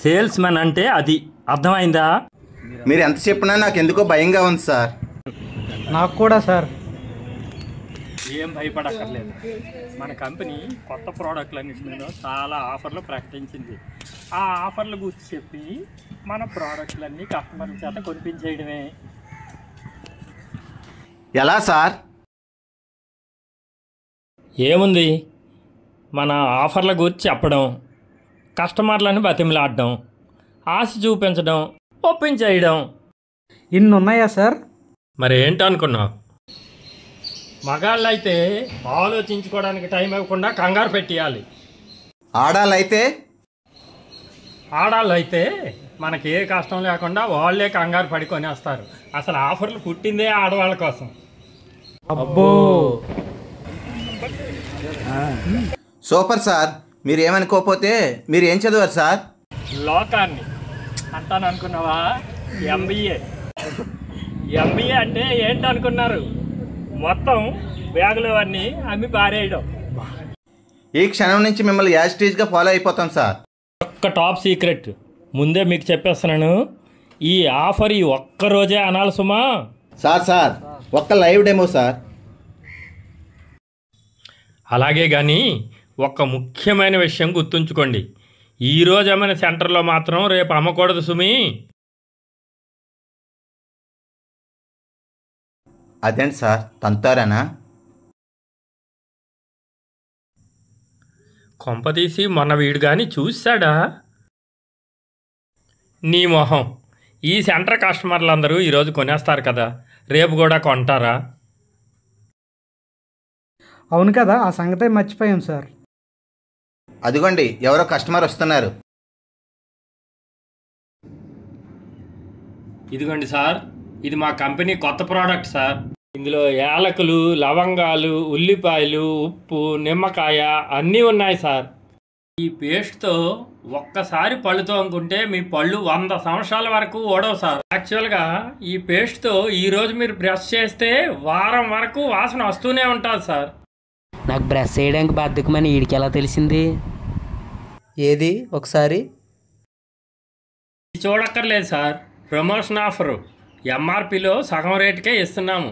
Sales man అంటే అది, అర్థమైందా? మీరు ఎంత చెప్పినా నాకు ఎందుకో భయంగా ఉంది సార్. నాకు కూడా సార్. ఏం భయపడక్కర్లేదు. మన కంపెనీ కొత్త ప్రోడక్ట్లన్నిటి మీద చాలా ఆఫర్లు ప్రకటించింది. ఆ ఆఫర్లు గురించి చెప్పి మన ప్రోడక్ట్లన్నీ కస్టమర్ల చేత కొనిపించేయడమే. ఎలా సార్? ఏముంది, మన ఆఫర్ల గురించి చెప్పడం, కస్టమర్లను బతిమలాడడం, ఆశ చూపించడం, ఒప్పించేయడం. ఇన్ని ఉన్నాయా సార్? మరి ఏంటనుకున్నావు? మగాళ్ళు అయితే ఆలోచించుకోవడానికి టైం ఇవ్వకుండా కంగారు పెట్టేయాలి. ఆడాళ్ళు అయితే మనకి ఏ కష్టం లేకుండా వాళ్ళే కంగారు పడి కొనేస్తారు. అసలు ఆఫర్లు పుట్టిందే ఆడవాళ్ళ కోసం. అబ్బో, సూపర్ సార్. మీరు ఏమనుకోకపోతే మీరు ఏం చదివారు సార్? లోకాన్ని అంటాను అనుకున్నావా? ఎంబీఏ. ఎంబీఏ అంటే ఏంటనుకున్నారు? మొత్తం బ్యాగులు అన్నీ అమ్మి పారేయడం. ఈ క్షణం నుంచి మిమ్మల్ని యాజిటీజ్గా ఫాలో అయిపోతాం సార్. ఒక్క టాప్ సీక్రెట్ ముందే మీకు చెప్పేస్తున్నాను. ఈ ఆఫర్ ఈ ఒక్కరోజే అనాలి సుమా. సార్ ఒక్క లైవ్ డెమో సార్. అలాగే కానీ ఒక్క ముఖ్యమైన విషయం గుర్తుంచుకోండి. ఈరోజు అమ్మిన సెంటర్లో మాత్రం రేపు అమ్మకూడదు సుమి. అదేంటి సార్, తంతారానా? కొంపతీసి మొన్న వీడు కానీ చూశాడా? నీ మొహం. ఈ సెంటర్ కస్టమర్లందరూ ఈరోజు కొనేస్తారు కదా, రేపు కూడా కొంటారా? అవును కదా, ఆ సంగతే మర్చిపోయాం సార్. అదిగోండి, ఎవరో కస్టమర్ వస్తున్నారు. ఇదిగోండి సార్, ఇది మా కంపెనీ కొత్త ప్రోడక్ట్ సార్. ఇందులో యాలకులు, లవంగాలు, ఉల్లిపాయలు, ఉప్పు, నిమ్మకాయ అన్నీ ఉన్నాయి సార్. ఈ పేస్ట్తో ఒక్కసారి పళ్ళుతో అనుకుంటే మీ పళ్ళు 100 సంవత్సరాల వరకు ఓడవు సార్. యాక్చువల్గా ఈ పేస్ట్తో ఈరోజు మీరు బ్రష్ చేస్తే వారం వరకు వాసన వస్తూనే ఉంటుంది సార్. నాకు బ్రష్ చేయడానికి బద్ధకమని వీడికి ఎలా తెలిసింది? ఏది ఒకసారి చూడక్కర్లేదు సార్, ప్రమోషన్ ఆఫరు. ఎంఆర్పిలో సగం రేటుకే ఇస్తున్నాము.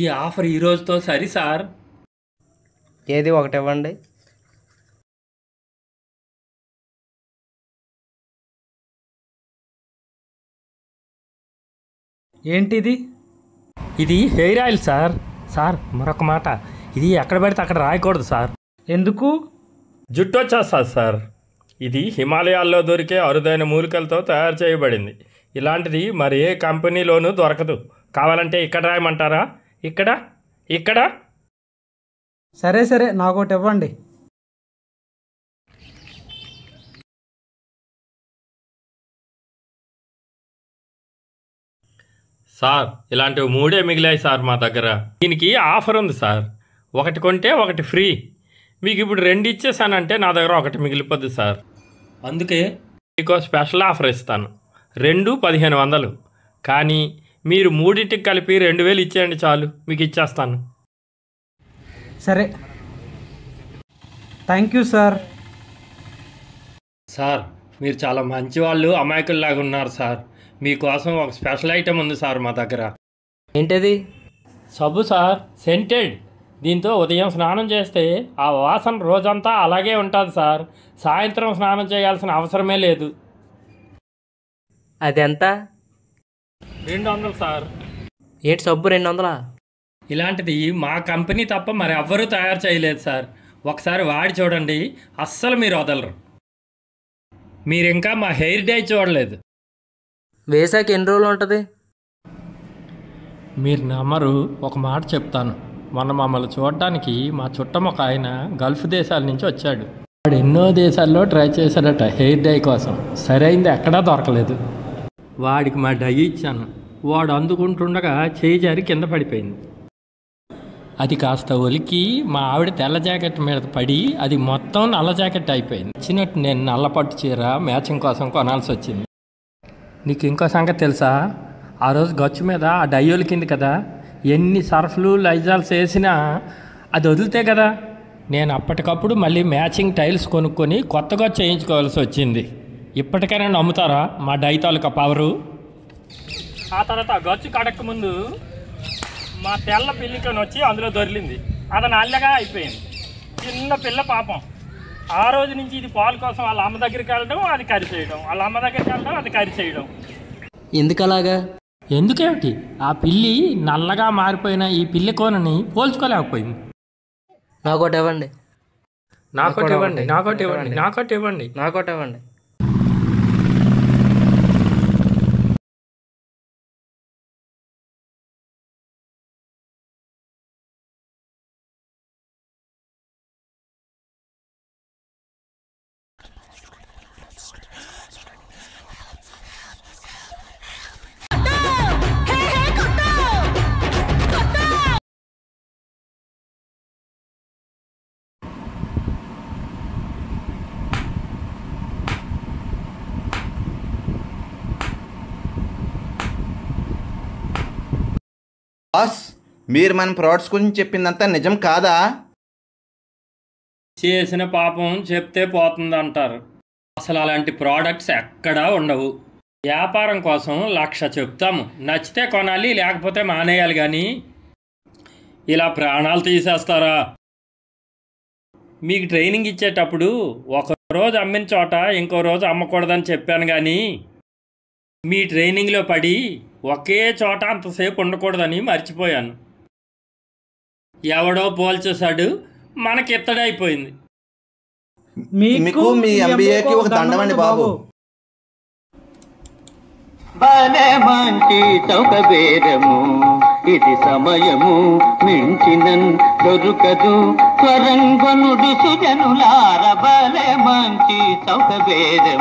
ఈ ఆఫర్ ఈ రోజుతో సరి సార్. ఏది ఒకటి ఇవ్వండి. ఏంటిది? ఇది హెయిర్ ఆయిల్ సార్. సార్ మరొక మాట, ఇది ఎక్కడ పడితే అక్కడ రాయకూడదు సార్. ఎందుకు? జుట్టు వచ్చేస్తుంది సార్. ఇది హిమాలయాల్లో దొరికే అరుదైన మూలికలతో తయారు చేయబడింది. ఇలాంటిది మరి ఏ కంపెనీలోనూ దొరకదు. కావాలంటే ఇక్కడ రాయమంటారా? ఇక్కడ సరే నాకోటి ఇవ్వండి. సార్ ఇలాంటివి 3 మిగిలాయి సార్ మా దగ్గర. దీనికి ఆఫర్ ఉంది సార్, ఒకటి కొంటే ఒకటి ఫ్రీ. మీకు ఇప్పుడు 2 ఇచ్చేసానంటే నా దగ్గర ఒకటి మిగిలిపోద్ది సార్. అందుకే మీకు స్పెషల్ ఆఫర్ ఇస్తాను. 2 1500. కానీ మీరు 3టికి కలిపి 2000 ఇచ్చేయండి చాలు, మీకు ఇచ్చేస్తాను. సరే, థ్యాంక్ యూ సార్. సార్ మీరు చాలా మంచి వాళ్ళు, అమాయకుల్లాగా ఉన్నారు సార్. మీకోసం ఒక స్పెషల్ ఐటెం ఉంది సార్ మా దగ్గర. ఏంటది? సబ్బు సార్, సెంటెడ్. దీంతో ఉదయం స్నానం చేస్తే ఆ వాసన రోజంతా అలాగే ఉంటుంది సార్. సాయంత్రం స్నానం చేయాల్సిన అవసరమే లేదు. అది ఎంత? 200 సార్. ఏంటి సబ్బు 200? ఇలాంటిది మా కంపెనీ తప్ప మరి ఎవ్వరూ తయారు చేయలేదు సార్. ఒకసారి వాడి చూడండి, అస్సలు మీరు వదలరు. మీరు ఇంకా మా హెయిర్ డై చూడలేదు. వేసాక ఎన్ని రోజులు ఉంటుంది? మీరు నమ్మరు, ఒక మాట చెప్తాను. మొన్న మమ్మల్ని చూడడానికి మా చుట్టం ఒక ఆయన గల్ఫ్ దేశాల నుంచి వచ్చాడు. వాడు ఎన్నో దేశాల్లో ట్రై చేశాడట హెయిర్ డై కోసం. సరైంది ఎక్కడా దొరకలేదు. వాడికి మా డై ఇచ్చాను. వాడు అందుకుంటుండగా చేయి జారి కింద పడిపోయింది. అది కాస్త ఒలికి మా ఆవిడ తెల్ల జాకెట్ మీద పడి అది మొత్తం నల్ల జాకెట్ అయిపోయింది. వచ్చినట్టు నేను నల్ల పట్టు చీర మ్యాచింగ్ కోసం కొనాల్సి వచ్చింది. నీకు ఇంకో సంగతి తెలుసా? ఆ రోజు గచ్చు మీద ఆ డై ఒలికింది కదా, ఎన్ని సర్ఫ్లు లైజాల్స్ వేసినా అది వదిలితే కదా. నేను అప్పటికప్పుడు మళ్ళీ మ్యాచింగ్ టైల్స్ కొనుక్కొని కొత్తగా చేయించుకోవాల్సి వచ్చింది. ఇప్పటికైనా నమ్ముతారా మా డై తాలూకా పవరు? ఆ తర్వాత గచ్చు కడక్క ముందు మా తెల్ల పిల్లికని వచ్చి అందులో దొరికింది. అది నల్లగా అయిపోయింది. చిన్న పిల్ల పాపం. ఆ రోజు నుంచి ఇది పాలు కోసం వాళ్ళ అమ్మ దగ్గరికి వెళ్ళడం, అది కరిచేయడం, వాళ్ళ అమ్మ దగ్గరికి వెళ్ళడం, అది కరిచేయడం. ఎందుకు అలాగా? ఎందుకేమిటి, ఆ పిల్లి నల్లగా మారిపోయిన ఈ పిల్లి కోనని పోల్చుకోలేకపోయింది. నాకోటి ఇవ్వండి. నాకోటి ఇవ్వండి, నాకోటి ఇవ్వండి, నాకోటి ఇవ్వండి. నాకోటి ఇవ్వండి. బాస్, మీరు మన ప్రోడక్ట్స్ గురించి చెప్పిందంతా నిజం కాదా? చేసిన పాపం చెప్తే పోతుంది అంటారు. అసలు అలాంటి ప్రోడక్ట్స్ ఎక్కడా ఉండవు. వ్యాపారం కోసం 1,00,000 చెప్తాము, నచ్చితే కొనాలి, లేకపోతే మానేయాలి. కానీ ఇలా ప్రాణాలు తీసేస్తారా? మీకు ట్రైనింగ్ ఇచ్చేటప్పుడు ఒక రోజు అమ్మిన చోట ఇంకో రోజు అమ్మకూడదని చెప్పాను. కానీ మీ ట్రైనింగ్లో పడి ఒకే చోట అంతసేపు ఉండకూడదని మర్చిపోయాను. ఎవడో పోల్చేశాడు, మనకి ఎత్తడైపోయింది. మీకు మీ ఎంబీఏకి ఒక దండమండి బాబు. బాలే మంచి చౌక బేరము, ఇది సమయము మించినన్ దొరుకదు, స్వరంగనుడు సుజనులార బాలే మంచి చౌక బేరము.